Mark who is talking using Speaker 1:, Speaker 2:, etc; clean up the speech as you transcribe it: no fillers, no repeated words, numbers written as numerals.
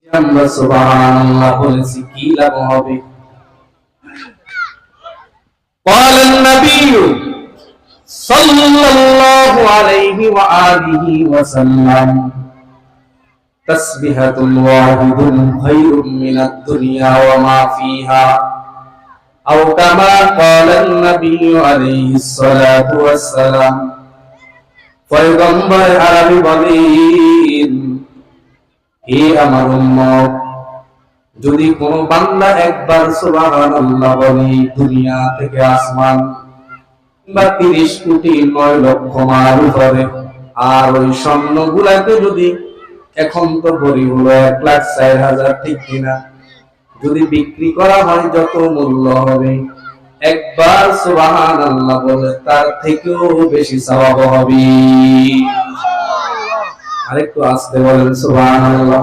Speaker 1: আমরা সুবহানাল্লাহ বলেছি কি লাভ হবে? قال النبي صلى الله عليه وآله وسلم تسبيحة واحد خير من الدنيا وما فيها أو كما قال النبي عليه الصلاة والسلام পয়গম্বর আরবি বলেন, হে আমার উম্মত, যদি কোন বান্দা একবার সুবহানাল্লাহ বলে দুনিয়া থেকে আসমান বা 30 কোটি 9 লক্ষ মাইল উপরে, আর ওই স্বর্ণগুলাকে যদি এখন তো ভরি হলো 1,04,000, ঠিক কিনা, যদি বিক্রি করা হয় যত মূল্য হবে, একবার সুবহানাল্লাহ বলে তার থেকেও বেশি সওয়াব হবে। আরেকটু আস্তে বলেন সুবহানাল্লাহ।